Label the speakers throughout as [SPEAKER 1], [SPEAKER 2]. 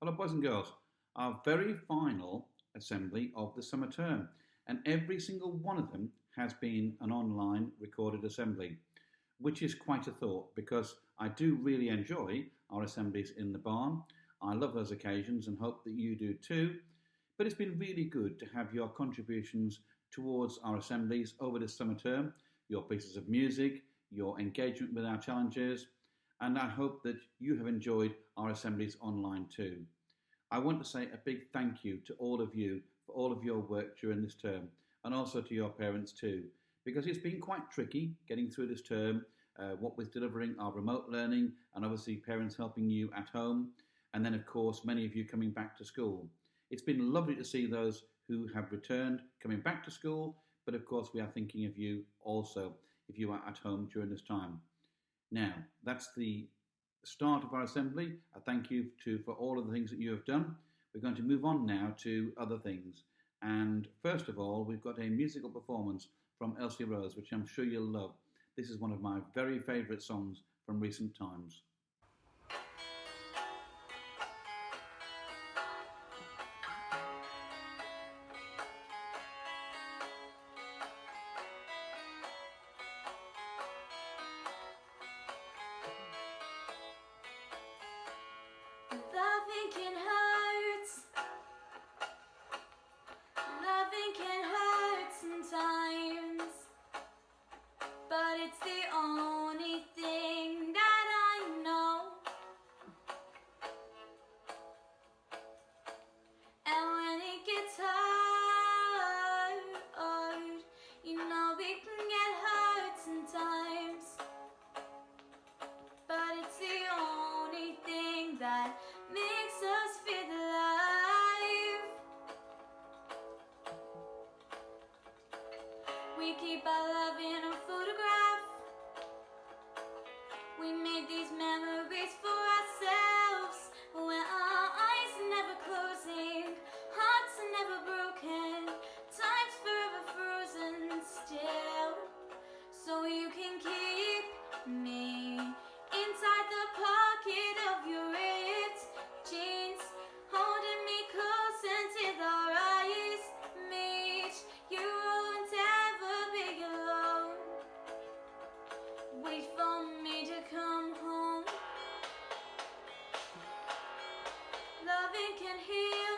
[SPEAKER 1] Hello, boys and girls. Our very final assembly of the summer term, and every single one of them has been an online recorded assembly, which is quite a thought because I do really enjoy our assemblies in the barn. I love those occasions and hope that you do too. But it's been really good to have your contributions towards our assemblies over this summer term, your pieces of music, your engagement with our challenges, and I hope that you have enjoyed our assemblies online too. I want to say a big thank you to all of you for all of your work during this term, and also to your parents too, because it's been quite tricky getting through this term, what with delivering our remote learning and obviously parents helping you at home, and then of course many of you coming back to school. It's been lovely to see those who have returned coming back to school, but of course we are thinking of you also if you are at home during this time. Now, that's the start of our assembly. A thank you for all of the things that you have done. We're going to move on now to other things. And first of all, we've got a musical performance from Elsie Rose, which I'm sure you'll love. This is one of my very favourite songs from recent times.
[SPEAKER 2] Loving can hurt. Loving can hurt sometimes, but it's the only thing that I know. And when it gets hard, you know we can get hurt sometimes, but it's the only thing that makes us feel alive. We keep our love in a photograph. We made these memories for ourselves, when our eyes are never closing, hearts are never broken, time's forever frozen still. So you can keep me inside the pocket of your ripped jeans, holding me close until our eyes meet. You won't ever be alone. Wait for me to come home. Loving can heal.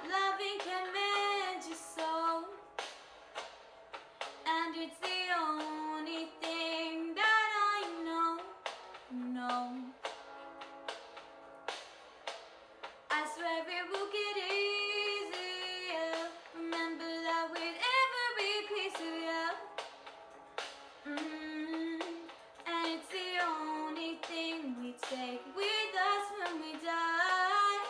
[SPEAKER 2] Loving can mend your soul. And it's the only thing that I know. I swear it will get easier. Remember that with every piece of you. And it's the only thing we take with us when we die.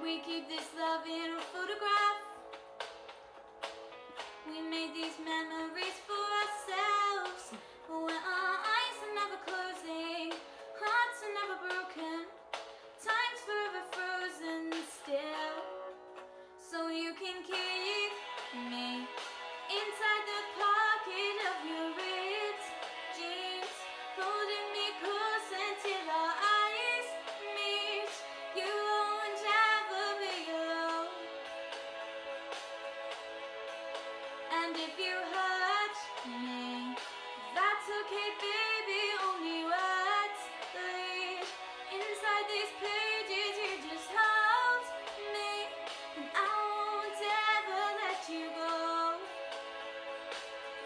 [SPEAKER 2] We keep this love in a photograph. We made these memories for ourselves, when our eyes are never closing, hearts are never broken, time's forever frozen still. So you can keep me inside the pocket of your ripped jeans, holding me close until our eyes meet. You won't ever be alone. And if you hurt me, that's okay, baby. Only words bleed inside these pages. You just hold me, and I won't ever let you go.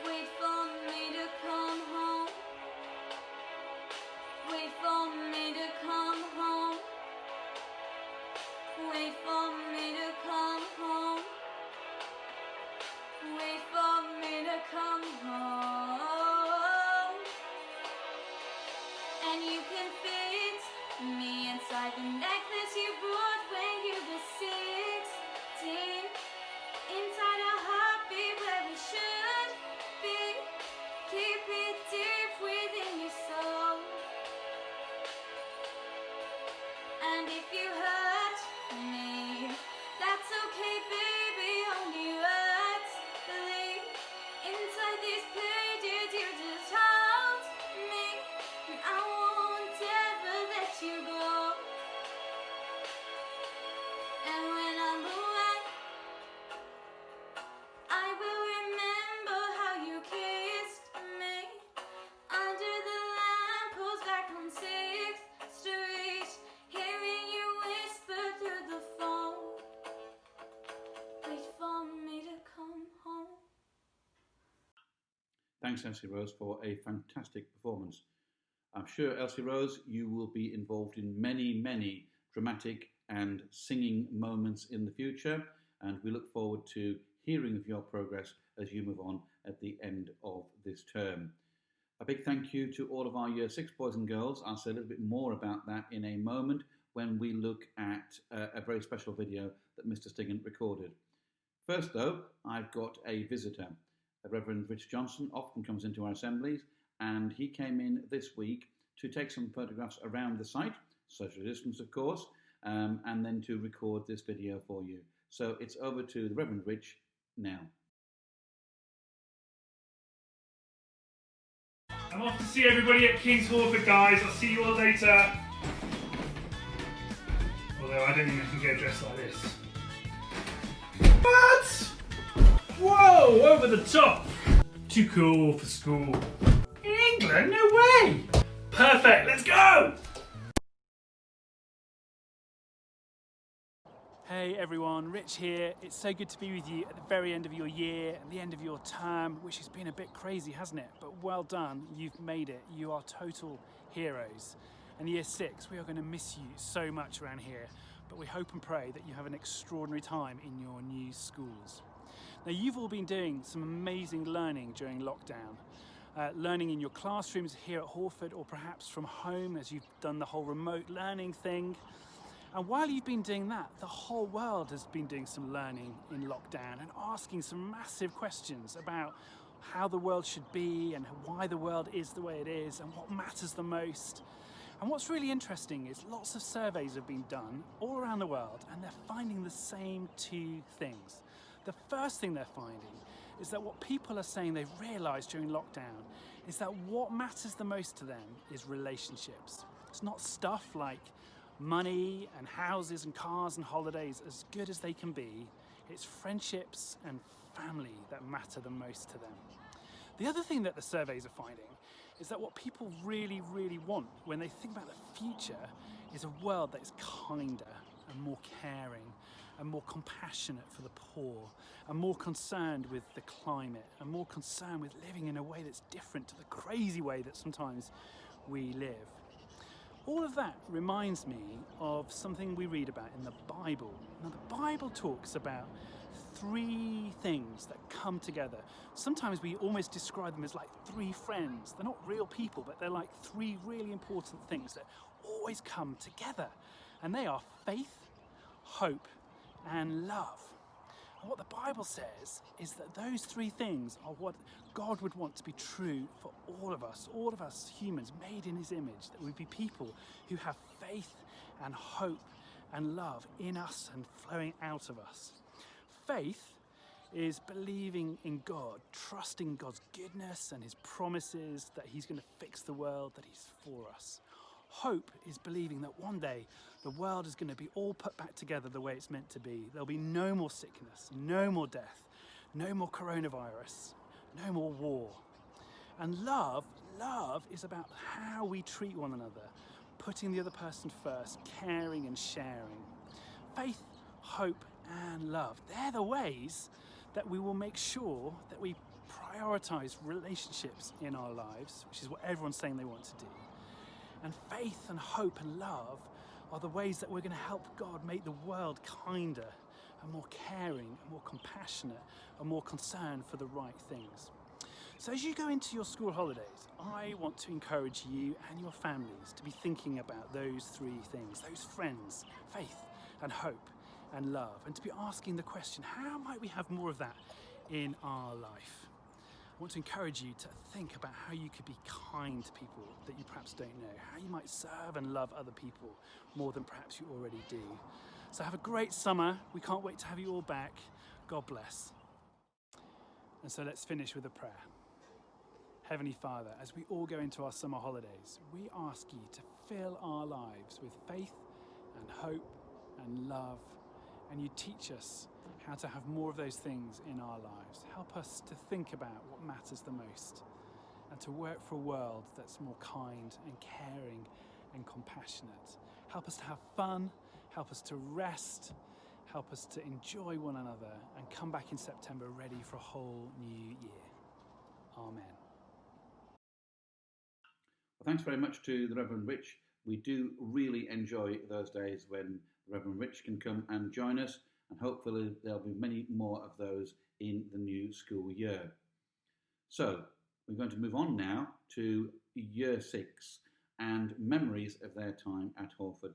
[SPEAKER 2] Wait for me to come home. Wait for me to come home. Wait for me to come home. Wait for me to
[SPEAKER 1] Thanks, Elsie Rose, for a fantastic performance. I'm sure, Elsie Rose, you will be involved in many, many dramatic and singing moments in the future, and we look forward to hearing of your progress as you move on at the end of this term. A big thank you to all of our Year 6 boys and girls. I'll say a little bit more about that in a moment when we look at a very special video that Mr. Stiggan recorded. First, though, I've got a visitor. Reverend Rich Johnson often comes into our assemblies, and he came in this week to take some photographs around the site, social distance of course, and then to record this video for you. So it's over to the Reverend Rich now.
[SPEAKER 3] I'm off to see everybody at King's Hawford, guys. I'll see you all later. Although I don't think I can get dressed like this. What? Whoa, over the top. Too cool for school. In England? No way. Perfect, let's go.
[SPEAKER 4] Hey everyone, Rich here. It's so good to be with you at the very end of your year and the end of your term, which has been a bit crazy, hasn't it? But well done, you've made it. You are total heroes. And Year 6, we are going to miss you so much around here, but we hope and pray that you have an extraordinary time in your new schools. Now, you've all been doing some amazing learning during lockdown. Learning in your classrooms here at Hawford, or perhaps from home as you've done the whole remote learning thing. And while you've been doing that, the whole world has been doing some learning in lockdown and asking some massive questions about how the world should be and why the world is the way it is and what matters the most. And what's really interesting is lots of surveys have been done all around the world, and they're finding the same two things. The first thing they're finding is that what people are saying they've realised during lockdown is that what matters the most to them is relationships. It's not stuff like money and houses and cars and holidays, as good as they can be. It's friendships and family that matter the most to them. The other thing that the surveys are finding is that what people really, really want when they think about the future is a world that is kinder and more caring and more compassionate for the poor and more concerned with the climate and more concerned with living in a way that's different to the crazy way that sometimes we live. All of that reminds me of something we read about in the Bible. Now, the Bible talks about three things that come together. Sometimes we almost describe them as like three friends. They're not real people, but they're like three really important things that always come together. And they are faith, hope, and love. And what the Bible says is that those three things are what God would want to be true for all of us humans made in his image, that we be people who have faith and hope and love in us and flowing out of us. Faith is believing in God, trusting God's goodness and his promises that he's going to fix the world, that he's for us. Hope is believing that one day the world is going to be all put back together the way it's meant to be. There'll be no more sickness, no more death, no more coronavirus, no more war. And love is about how we treat one another, putting the other person first, caring and sharing. Faith, hope, and love, they're the ways that we will make sure that we prioritize relationships in our lives, which is what everyone's saying they want to do. And faith and hope and love are the ways that we're going to help God make the world kinder and more caring and more compassionate and more concerned for the right things. So as you go into your school holidays, I want to encourage you and your families to be thinking about those three things, those friends, faith and hope and love, and to be asking the question, how might we have more of that in our life? I want to encourage you to think about how you could be kind to people that you perhaps don't know, how you might serve and love other people more than perhaps you already do. So have a great summer. We can't wait to have you all back. God bless. And so let's finish with a prayer. Heavenly Father, as we all go into our summer holidays, we ask you to fill our lives with faith and hope and love, and you teach us how to have more of those things in our lives. Help us to think about what matters the most and to work for a world that's more kind and caring and compassionate. Help us to have fun, help us to rest, help us to enjoy one another and come back in September ready for a whole new year. Amen.
[SPEAKER 1] Well, thanks very much to the Reverend Rich. We do really enjoy those days when the Reverend Rich can come and join us, and hopefully there'll be many more of those in the new school year. So we're going to move on now to Year 6 and memories of their time at Hawford.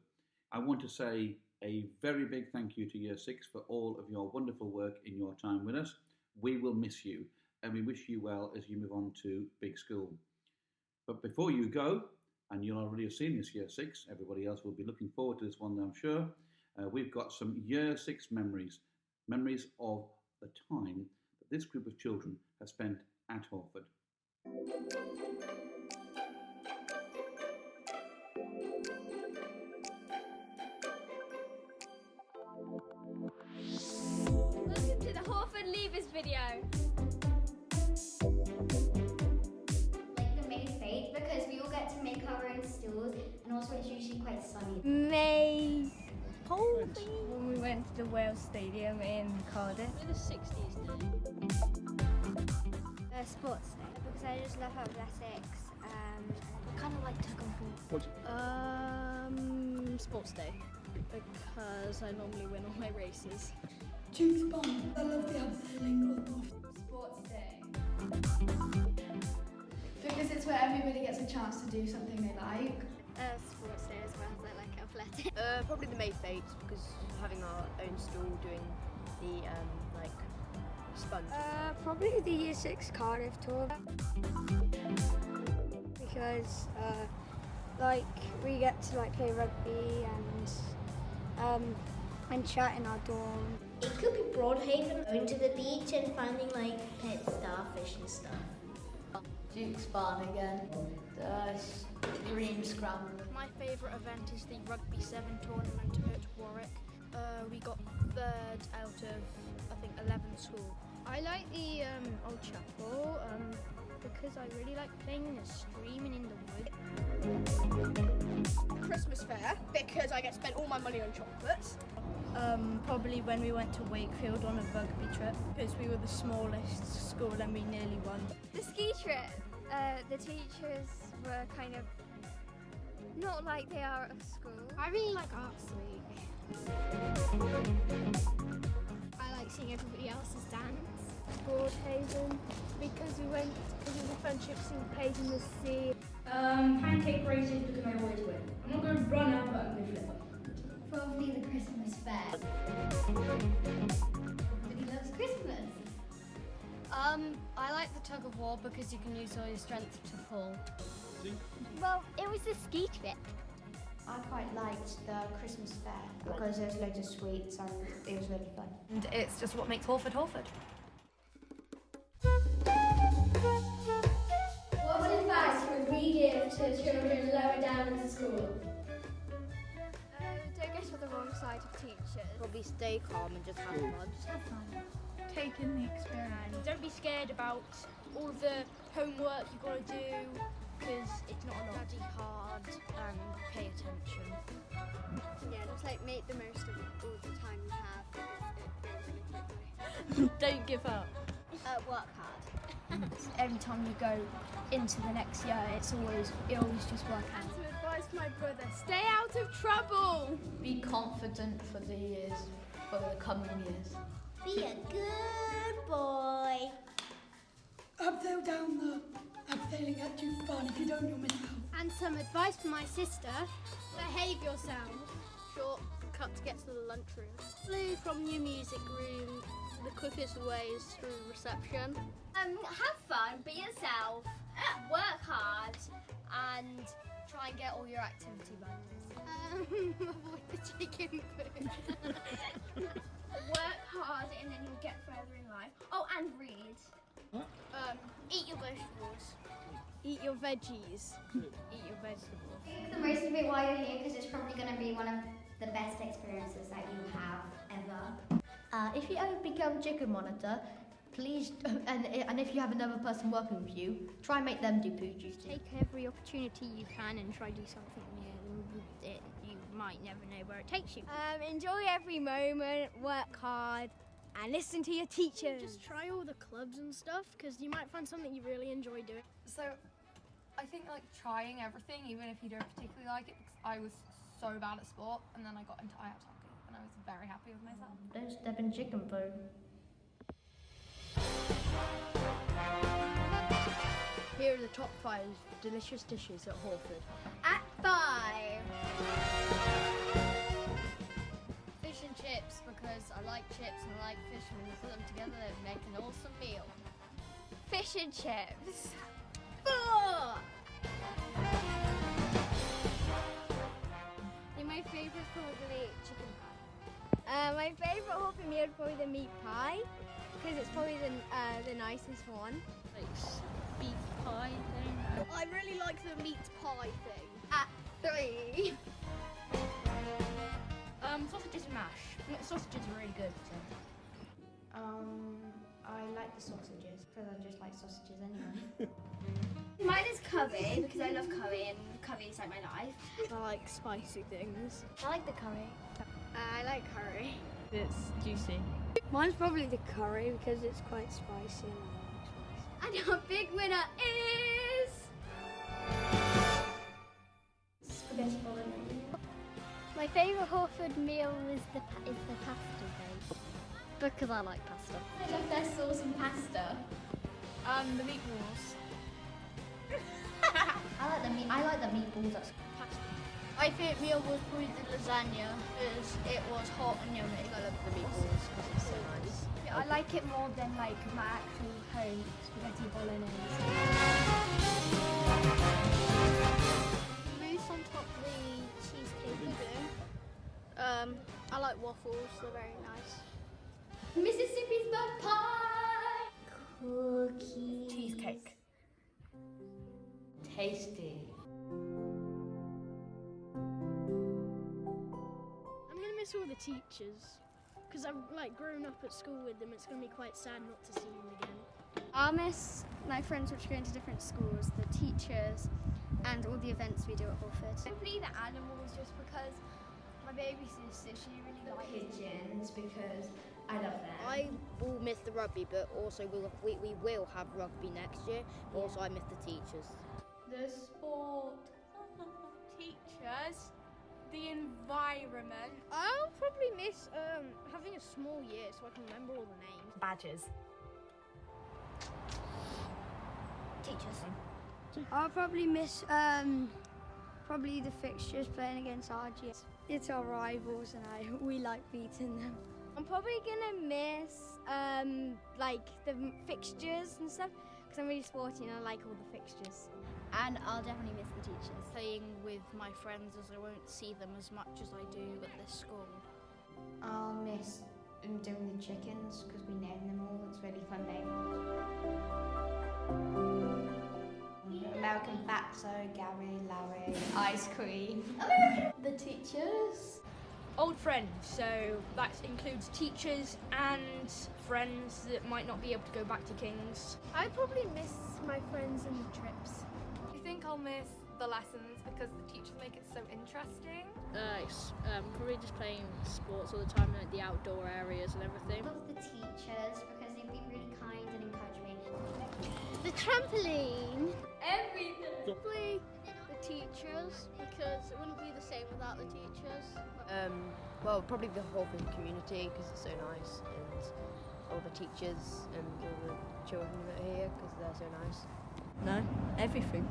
[SPEAKER 1] I want to say a very big thank you to Year 6 for all of your wonderful work in your time with us. We will miss you, and we wish you well as you move on to big school. But before you go, and you'll already have seen this Year 6, everybody else will be looking forward to this one, I'm sure. We've got some Year 6 memories of the time that this group of children has spent at Hawford.
[SPEAKER 2] Welcome to the Hawford Leavers video. Like the May fete because we all get to make our own stools, and also it's usually quite sunny.
[SPEAKER 5] May whole thing when we went to the Wales Stadium in Cardiff.
[SPEAKER 6] In the 60s day.
[SPEAKER 2] Sports day because I just love athletics. I kind of like tug and
[SPEAKER 6] What? Sports day. Because I normally win all my races.
[SPEAKER 7] Duke's Bond. I love the abseiling of
[SPEAKER 2] Sports day.
[SPEAKER 7] because it's where everybody gets a chance to do something they like.
[SPEAKER 2] Sports day as well as I like athletics.
[SPEAKER 6] Probably the May fete because having our own stall doing the sponge.
[SPEAKER 5] Probably the Year 6 Cardiff tour. Because we get to play rugby and chat in our dorm.
[SPEAKER 2] It could be Broadhaven, going to the beach and finding pet starfish and stuff.
[SPEAKER 6] Duke's Barn again. The green scramble.
[SPEAKER 8] My favourite event is the Rugby 7 tournament at Warwick. We got third out of, I think, 11 schools. I like the Old Chapel because I really like playing in the stream and in the wood.
[SPEAKER 9] Christmas fair because I get to spend all my money on chocolates.
[SPEAKER 5] Probably when we went to Wakefield on a rugby trip because we were the smallest school and we nearly won.
[SPEAKER 2] The ski trip, the teachers were kind of not like they are at school.
[SPEAKER 8] I really like Arts Week. I like seeing everybody else's dance.
[SPEAKER 5] Broadhaven because we went because of the friendships and played in the sea.
[SPEAKER 7] Pancake races because I always win. I'm not going to run out, but I'm going to flip up.
[SPEAKER 2] Probably the Christmas fair. Everybody loves Christmas.
[SPEAKER 8] I like the tug of war because you can use all your strength to pull.
[SPEAKER 2] Well, it was the ski trip.
[SPEAKER 10] I quite liked the Christmas fair because there was loads of sweets and it was really fun.
[SPEAKER 6] And it's just what makes Hawford Hawford.
[SPEAKER 2] What advice would we give to children lower down in school? Don't get to the wrong side of teachers.
[SPEAKER 6] Probably stay calm and just have fun.
[SPEAKER 2] Just have fun.
[SPEAKER 5] Take in the experience.
[SPEAKER 8] Don't be scared about all the homework you've got to do because it's not a lot.
[SPEAKER 6] Study hard and pay attention.
[SPEAKER 8] Yeah, just make the most of all the time you have because it goes really quickly.
[SPEAKER 6] Don't give up.
[SPEAKER 8] Work hard.
[SPEAKER 5] Every time you go into the next year, it always just work out.
[SPEAKER 8] Some advice for my brother: stay out of trouble.
[SPEAKER 6] Be confident for the coming years.
[SPEAKER 2] Be a good boy.
[SPEAKER 7] Abseil down the abseiling at Duke's Barn. If you don't, you'll miss out.
[SPEAKER 8] And some advice for my sister: behave yourself. Short cut to get to the lunchroom. Flew from your music room. The quickest way is through reception.
[SPEAKER 2] Have fun, be yourself, work hard, and
[SPEAKER 8] Try and get all your activity bundles. Avoid the chicken food.
[SPEAKER 2] work hard, and then you'll get further in life. Oh, and read.
[SPEAKER 8] Eat your vegetables. Eat your veggies. Eat your vegetables.
[SPEAKER 2] Make the most of it while you're here because it's probably going to be one of the best experiences that you have ever.
[SPEAKER 6] If you ever become chicken monitor, please, and if you have another person working with you, try and make them do poo duty.
[SPEAKER 8] Take every opportunity you can and try to do something new. You might never know where it takes you.
[SPEAKER 5] Enjoy every moment, work hard, and listen to your teachers.
[SPEAKER 8] Just try all the clubs and stuff because you might find something you really enjoy doing.
[SPEAKER 9] So,
[SPEAKER 11] I think like trying everything, even if you don't particularly like it, because I was so bad at sport, and then I got into ice hockey, and I was very happy with myself.
[SPEAKER 6] Don't step in chicken food.
[SPEAKER 8] Here are the top 5 delicious dishes at Hawford.
[SPEAKER 2] At 5. Fish and chips, because I like chips and I like fish, and when you put them together they make an awesome meal. Fish and chips. 4.
[SPEAKER 8] My favourite is probably chicken pie. My favourite Hawford meal is probably the meat pie, because it's probably the nicest one.
[SPEAKER 2] Like beef pie thing.
[SPEAKER 9] I really like the meat pie thing.
[SPEAKER 2] At 3.
[SPEAKER 5] Sausages and mash. Sausages are really good. So.
[SPEAKER 10] I like the sausages because I just like sausages anyway.
[SPEAKER 2] Mine is curry, because I love curry and curry is like my life.
[SPEAKER 9] I like spicy things.
[SPEAKER 2] I like the curry.
[SPEAKER 8] I like curry.
[SPEAKER 5] It's juicy.
[SPEAKER 8] Mine's probably the curry because it's quite spicy and I like spice.
[SPEAKER 2] And our big winner is...
[SPEAKER 10] Spaghetti bolognese.
[SPEAKER 2] My favourite Hawford meal is the pasta base. Because I like pasta.
[SPEAKER 6] I love their sauce and pasta.
[SPEAKER 11] The meatballs.
[SPEAKER 6] I like the meatballs. That's
[SPEAKER 5] My favourite meal was probably the lasagna, because it was hot and yummy. I love the meatballs because it's so nice.
[SPEAKER 8] I like it more than like my actual home spaghetti bolognese.
[SPEAKER 9] Mousse on top of the cheesecake. I like waffles, they're very nice.
[SPEAKER 6] Mississippi's bud pie. Cookie.
[SPEAKER 5] Cheesecake.
[SPEAKER 6] Tasty.
[SPEAKER 7] I'm gonna miss all the teachers because I've like grown up at school with them. It's gonna be quite sad not to see them again.
[SPEAKER 2] I'll miss my friends which are going to different schools, the teachers, and all the events we do at Hawford.
[SPEAKER 8] Probably the animals, just because my baby sister, she really likes
[SPEAKER 10] Pigeons because I love them.
[SPEAKER 12] I will miss the rugby, but also we will have rugby next year. But also I miss the teachers.
[SPEAKER 8] the sport, teachers, the environment.
[SPEAKER 5] I'll probably miss having a small year so I can remember all the names.
[SPEAKER 11] Badges.
[SPEAKER 6] Teachers.
[SPEAKER 8] I'll probably miss probably the fixtures playing against RGS. It's our rivals and we like beating them. I'm probably gonna miss like the fixtures and stuff because I'm really sporty and I like all the fixtures.
[SPEAKER 2] And I'll definitely miss the teachers.
[SPEAKER 13] Playing with my friends as I won't see them as much as I do at this school.
[SPEAKER 10] I'll miss doing the chickens because we name them all. It's really fun name. American Fatso, Gary, Larry, ice cream.
[SPEAKER 6] The teachers.
[SPEAKER 5] Old friends, so that includes teachers and friends that might not be able to go back to King's.
[SPEAKER 8] I probably miss my friends and the trips.
[SPEAKER 11] I think I'll miss the lessons because the teachers make it so interesting.
[SPEAKER 13] Probably just playing sports all the time, like the outdoor areas and everything.
[SPEAKER 6] I love the teachers because they've been really kind and encouraged me.
[SPEAKER 8] The trampoline.
[SPEAKER 2] Everything.
[SPEAKER 8] Probably the teachers because it wouldn't be the same without the teachers.
[SPEAKER 12] Well, probably the Hawford community because it's so nice, and all the teachers and all the children that are here because they're so nice.
[SPEAKER 5] No, everything.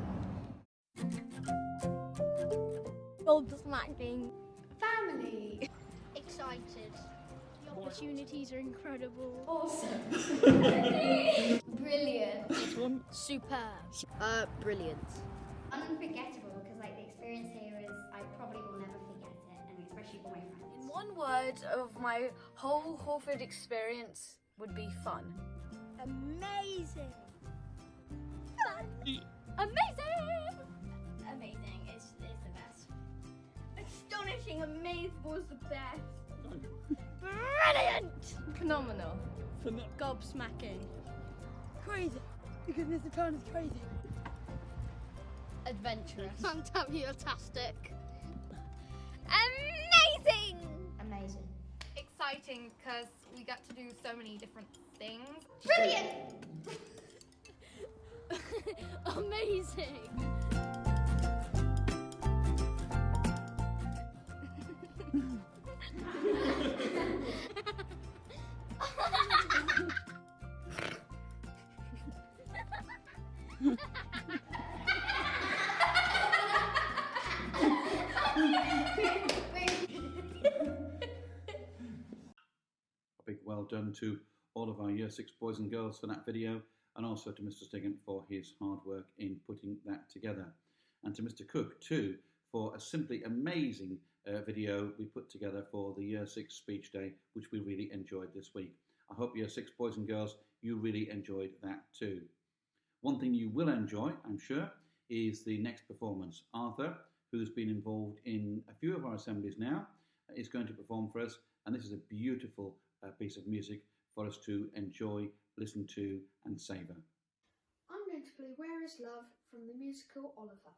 [SPEAKER 8] Gobsmacking.
[SPEAKER 2] Family.
[SPEAKER 8] Excited. The opportunities are incredible.
[SPEAKER 6] Awesome. Brilliant.
[SPEAKER 8] Superb.
[SPEAKER 12] Brilliant.
[SPEAKER 6] Unforgettable because like the experience here is I probably will never forget it, and especially for my friends.
[SPEAKER 13] In one word of my whole Hawford experience would be fun.
[SPEAKER 8] Amazing.
[SPEAKER 2] Amazing. Amazing. It's the best.
[SPEAKER 8] Astonishing. Amazing was the best.
[SPEAKER 5] Brilliant! Phenomenal. Gobsmacking.
[SPEAKER 7] Crazy. Because Mr. Town is crazy.
[SPEAKER 2] Adventurous.
[SPEAKER 8] Fantastic.
[SPEAKER 2] Amazing.
[SPEAKER 10] Amazing.
[SPEAKER 11] Exciting because we get to do so many different things.
[SPEAKER 2] Brilliant.
[SPEAKER 8] Amazing.
[SPEAKER 1] A big well done to all of our Year 6 boys and girls for that video, and also to Mr. Stigant for his hard work in putting that together. And to Mr. Cook too for a simply amazing video we put together for the Year 6 speech day, which we really enjoyed this week. I hope Year 6 boys and girls, you really enjoyed that too. One thing you will enjoy, I'm sure, is the next performance. Arthur, who's been involved in a few of our assemblies now, is going to perform for us, and this is a beautiful piece of music for us to enjoy, listen to and savour.
[SPEAKER 14] I'm going to play Where Is Love from the musical Oliver.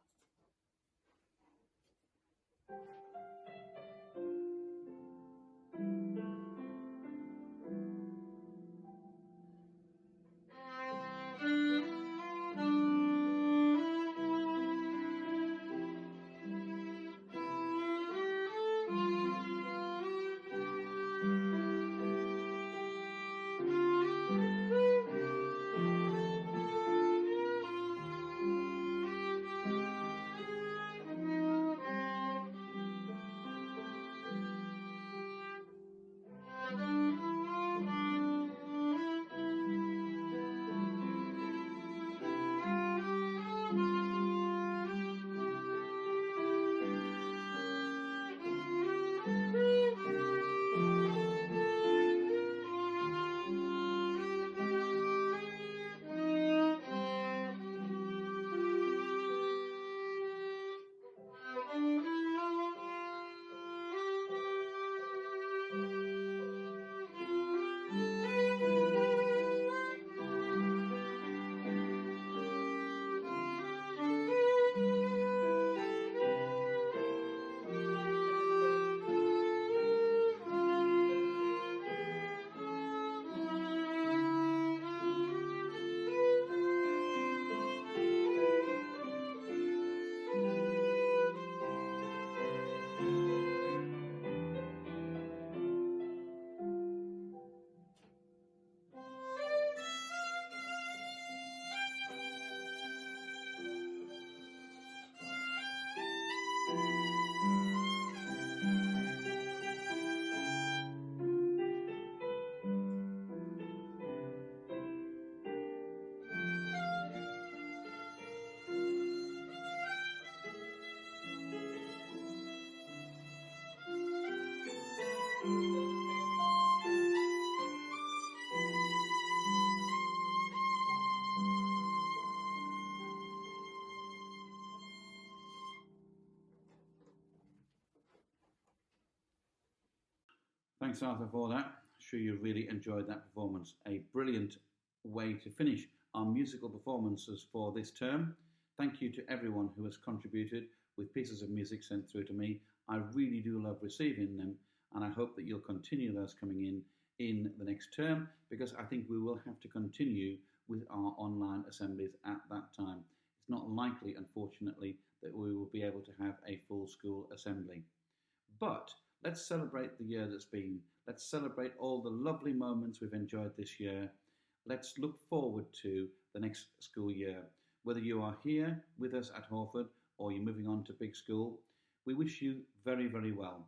[SPEAKER 1] Thanks, Arthur, for that. I'm sure you really enjoyed that performance. A brilliant way to finish our musical performances for this term. Thank you to everyone who has contributed with pieces of music sent through to me. I really do love receiving them, and I hope that you'll continue those coming in the next term, because I think we will have to continue with our online assemblies at that time. It's not likely, unfortunately, that we will be able to have a full school assembly. But let's celebrate the year that's been. Let's celebrate all the lovely moments we've enjoyed this year. Let's look forward to the next school year. Whether you are here with us at Hawford or you're moving on to big school, we wish you very, very well.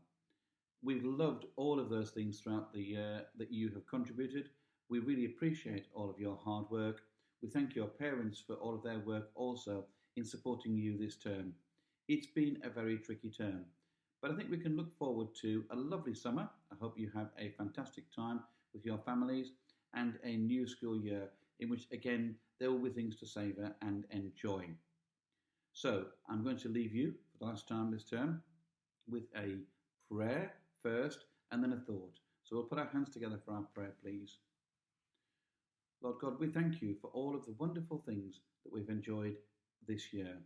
[SPEAKER 1] We've loved all of those things throughout the year that you have contributed. We really appreciate all of your hard work. We thank your parents for all of their work also in supporting you this term. It's been a very tricky term, but I think we can look forward to a lovely summer. I hope you have a fantastic time with your families and a new school year in which, again, there will be things to savour and enjoy. So I'm going to leave you for the last time this term with a prayer first and then a thought. So we'll put our hands together for our prayer, please. Lord God, we thank you for all of the wonderful things that we've enjoyed this year.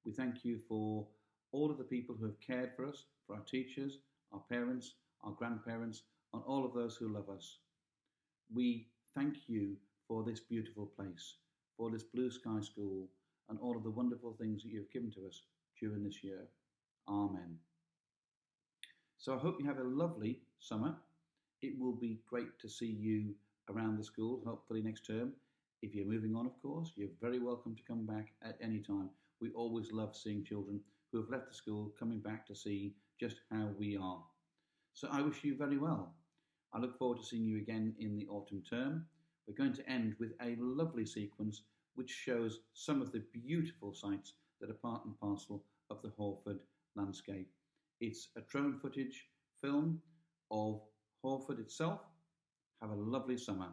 [SPEAKER 1] We thank you for all of the people who have cared for us, for our teachers, our parents, our grandparents, and all of those who love us. We thank you for this beautiful place, for this Blue Sky School, and all of the wonderful things that you've given to us during this year. Amen. So I hope you have a lovely summer. It will be great to see you around the school, hopefully next term. If you're moving on, of course, you're very welcome to come back at any time. We always love seeing children who have left the school coming back to see just how we are. So I wish you very well. I look forward to seeing you again in the autumn term. We're going to end with a lovely sequence which shows some of the beautiful sights that are part and parcel of the Hawford landscape. It's a drone footage film of Hawford itself. Have a lovely summer.